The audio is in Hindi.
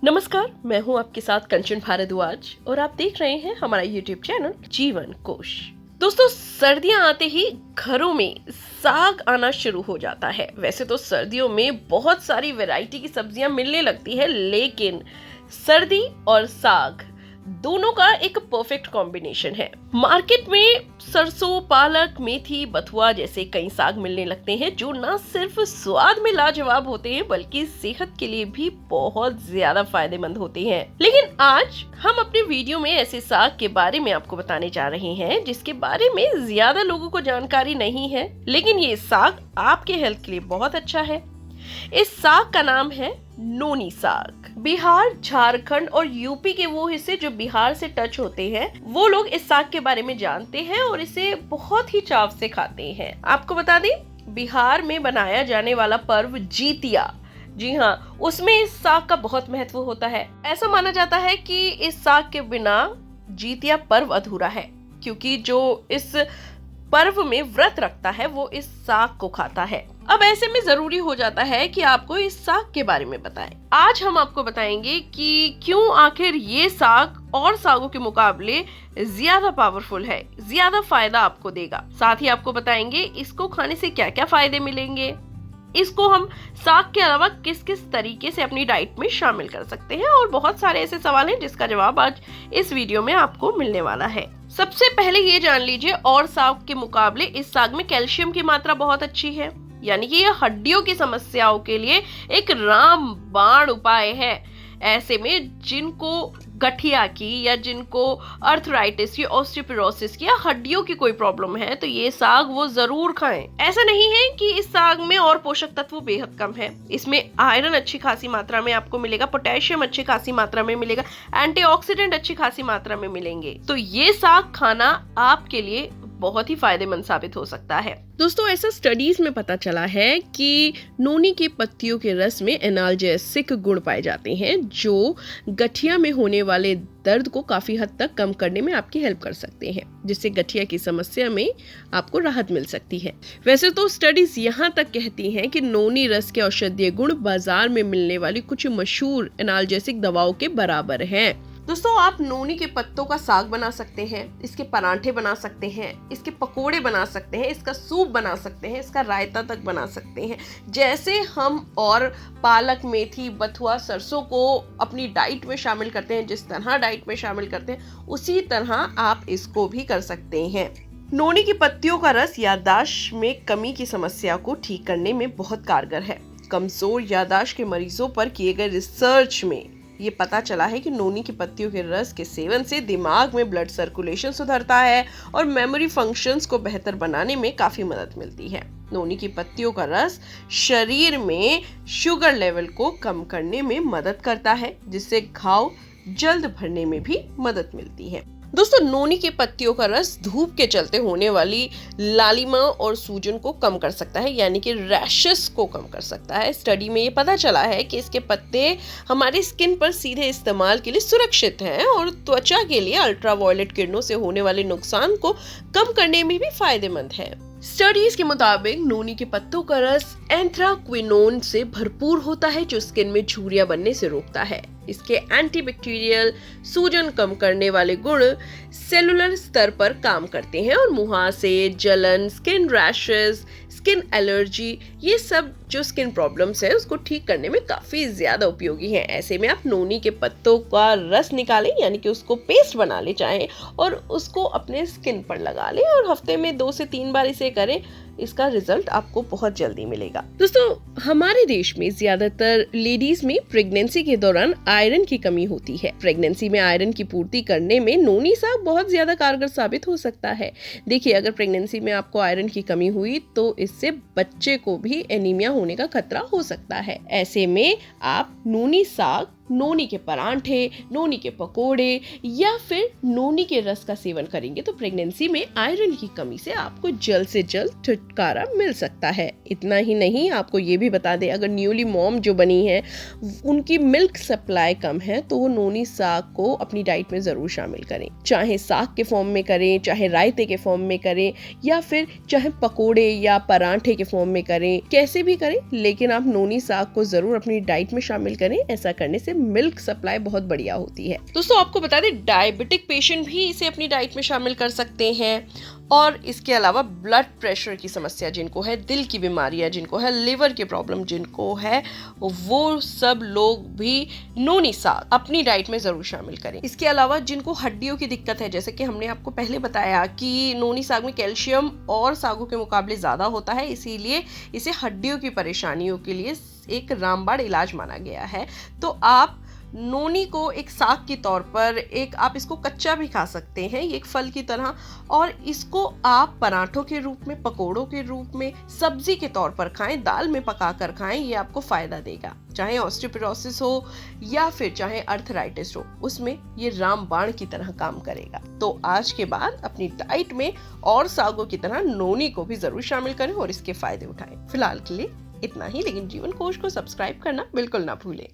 नमस्कार, मैं हूं आपके साथ कंचन भारद्वाज और आप देख रहे हैं हमारा YouTube चैनल जीवन कोश। दोस्तों, सर्दियां आते ही घरों में साग आना शुरू हो जाता है। वैसे तो सर्दियों में बहुत सारी वैरायटी की सब्जियां मिलने लगती है, लेकिन सर्दी और साग दोनों का एक परफेक्ट कॉम्बिनेशन है। मार्केट में सरसों, पालक, मेथी, बथुआ जैसे कई साग मिलने लगते हैं जो न सिर्फ स्वाद में लाजवाब होते हैं बल्कि सेहत के लिए भी बहुत ज्यादा फायदेमंद होते हैं। लेकिन आज हम अपने वीडियो में ऐसे साग के बारे में आपको बताने जा रहे हैं जिसके बारे में ज्यादा लोगों को जानकारी नहीं है, लेकिन ये साग आपके हेल्थ के लिए बहुत अच्छा है। इस साग का नाम है नोनी साग। बिहार, झारखंड और यूपी के वो हिस्से जो बिहार से टच होते हैं, वो लोग इस साग के बारे में जानते हैं और इसे बहुत ही चाव से खाते हैं। आपको बता दें, बिहार में बनाया जाने वाला पर्व जितिया, जी हाँ, उसमें इस साग का बहुत महत्व होता है। ऐसा माना जाता है कि इस साग के बिना जितिया पर्व अधूरा है, क्योंकि जो इस पर्व में व्रत रखता है वो इस साग को खाता है। अब ऐसे में जरूरी हो जाता है कि आपको इस साग के बारे में बताएं। आज हम आपको बताएंगे कि क्यों आखिर ये साग और सागों के मुकाबले ज्यादा पावरफुल है, ज्यादा फायदा आपको देगा। साथ ही आपको बताएंगे इसको खाने से क्या क्या फायदे मिलेंगे, इसको हम साग के अलावा किस किस तरीके से अपनी डाइट में शामिल कर सकते हैं, और बहुत सारे ऐसे सवाल हैं जिसका जवाब आज इस वीडियो में आपको मिलने वाला है। सबसे पहले ये जान लीजिए, और साग के मुकाबले इस साग में कैल्शियम की मात्रा बहुत अच्छी है, यानी कि यह हड्डियों की समस्याओं के लिए एक रामबाण उपाय है। ऐसे में जिनको गठिया की या जिनको अर्थराइटिस की, ऑस्टियोपोरोसिस की या हड्डियों की कोई प्रॉब्लम है, तो ये साग वो जरूर खाएं। ऐसा नहीं है कि इस साग में और पोषक तत्व बेहद कम है। इसमें आयरन अच्छी खासी मात्रा में आपको मिलेगा, पोटेशियम अच्छी खासी मात्रा में मिलेगा, एंटीऑक्सीडेंट अच्छी खासी मात्रा में मिलेंगे। तो ये साग खाना आपके लिए बहुत ही फायदेमंद साबित हो सकता है। दोस्तों, ऐसा स्टडीज में पता चला है कि नोनी की पत्तियों के रस में एनाल्जेसिक गुण पाए जाते हैं जो गठिया में होने वाले दर्द को काफी हद तक कम करने में आपकी हेल्प कर सकते हैं, जिससे गठिया की समस्या में आपको राहत मिल सकती है। वैसे तो स्टडीज यहाँ तक कहती हैं कि नोनी रस के औषधीय गुण बाजार में मिलने वाली कुछ मशहूर एनाल्जेसिक दवाओं के बराबर हैं। दोस्तों, आप नोनी के पत्तों का साग बना सकते हैं, इसके परांठे बना सकते हैं, इसके पकोड़े बना सकते हैं, इसका सूप बना सकते हैं, इसका रायता तक बना सकते हैं। जैसे हम और पालक, मेथी, बथुआ, सरसों को अपनी डाइट में शामिल करते हैं, जिस तरह डाइट में शामिल करते हैं उसी तरह आप इसको भी कर सकते हैं। नोनी की पत्तियों का रस याददाश्त में कमी की समस्या को ठीक करने में बहुत कारगर है। कमजोर याददाश्त के मरीजों पर किए गए रिसर्च में ये पता चला है कि नोनी की पत्तियों के रस के सेवन से दिमाग में ब्लड सर्कुलेशन सुधरता है और मेमोरी फंक्शंस को बेहतर बनाने में काफी मदद मिलती है। नोनी की पत्तियों का रस शरीर में शुगर लेवल को कम करने में मदद करता है, जिससे घाव जल्द भरने में भी मदद मिलती है। दोस्तों, नोनी की पत्तियों का रस धूप के चलते होने वाली लालिमा और सूजन को कम कर सकता है, यानी कि रैशेस को कम कर सकता है। स्टडी में ये पता चला है कि इसके पत्ते हमारी स्किन पर सीधे इस्तेमाल के लिए सुरक्षित हैं और त्वचा के लिए अल्ट्रावायलेट किरणों से होने वाले नुकसान को कम करने में भी फायदेमंद है। स्टडीज के मुताबिक नोनी के पत्तों का रस एंथ्राक्विनोन से भरपूर होता है जो स्किन में झुर्रियां बनने से रोकता है। इसके एंटीबैक्टीरियल, सूजन कम करने वाले गुण सेलुलर स्तर पर काम करते हैं और मुहासे, जलन, स्किन रैशेस, स्किन एलर्जी, ये सब जो स्किन प्रॉब्लम्स है उसको ठीक करने में काफी ज्यादा उपयोगी है। ऐसे में आप नोनी के पत्तों का रस निकालें, यानी कि उसको पेस्ट बना ले चाहें और उसको अपने स्किन पर लगा लें और हफ्ते में 2 से 3 बार इसे करें। इसका रिजल्ट आपको बहुत जल्दी मिलेगा। दोस्तों, हमारे देश में ज्यादातर लेडीज में प्रेगनेंसी के दौरान आयरन की कमी होती है। प्रेगनेंसी में आयरन की पूर्ति करने में नोनी साग बहुत ज्यादा कारगर साबित हो सकता है। देखिए, अगर प्रेगनेंसी में आपको आयरन की कमी हुई तो इससे बच्चे को भी एनीमिया होने का खतरा हो सकता है। ऐसे में आप नोनी साग, नोनी के परांठे, नोनी के पकोड़े या फिर नोनी के रस का सेवन करेंगे तो प्रेगनेंसी में आयरन की कमी से आपको जल्द से जल्द छुटकारा मिल सकता है। इतना ही नहीं, आपको ये भी बता दें, अगर न्यूली मॉम जो बनी है उनकी मिल्क सप्लाई कम है तो वो नोनी साग को अपनी डाइट में जरूर शामिल करें। चाहे साग के फॉर्म में करें, चाहे रायते के फॉर्म में करें, या फिर चाहे पकोड़े या परांठे के फॉर्म में करें, कैसे भी करें, लेकिन आप नोनी साग को जरूर अपनी डाइट में शामिल करें। ऐसा करने से मिल्क सप्लाई बहुत बढ़िया होती है। दोस्तों आपको बता दें, डायबिटिक पेशेंट भी इसे अपनी डाइट में शामिल कर सकते हैं। और इसके अलावा ब्लड प्रेशर की समस्या जिनको है, दिल की बीमारियां जिनको है, लिवर की प्रॉब्लम जिनको है, वो सब लोग भी नोनी साग अपनी डाइट में जरूर शामिल करें। इसके अलावा जिनको हड्डियों की दिक्कत है, जैसे कि हमने आपको पहले बताया कि नोनी साग में कैल्शियम और सागों के मुकाबले ज्यादा होता है, इसीलिए इसे हड्डियों की परेशानियों के लिए एक रामबाण इलाज माना गया है। तो आप नोनी को एक साग के तौर पर, आप इसको कच्चा भी खा सकते हैं, ये एक फल की तरह, और इसको आप पराठों के रूप में, पकोड़ों के रूप में, सब्जी के तौर पर खाएं, दाल में पकाकर खाएं, ये आपको फायदा देगा। चाहे ऑस्टियोपोरोसिस हो या फिर चाहे अर्थराइटिस हो, उसमें ये रामबाण की तरह काम करेगा। तो आज के बाद अपनी डाइट में और सागों की तरह नोनी को भी जरूर शामिल करें और इसके फायदे उठाएं। फिलहाल के लिए इतना ही, लेकिन जीवन कोश को सब्सक्राइब करना बिल्कुल ना भूलें।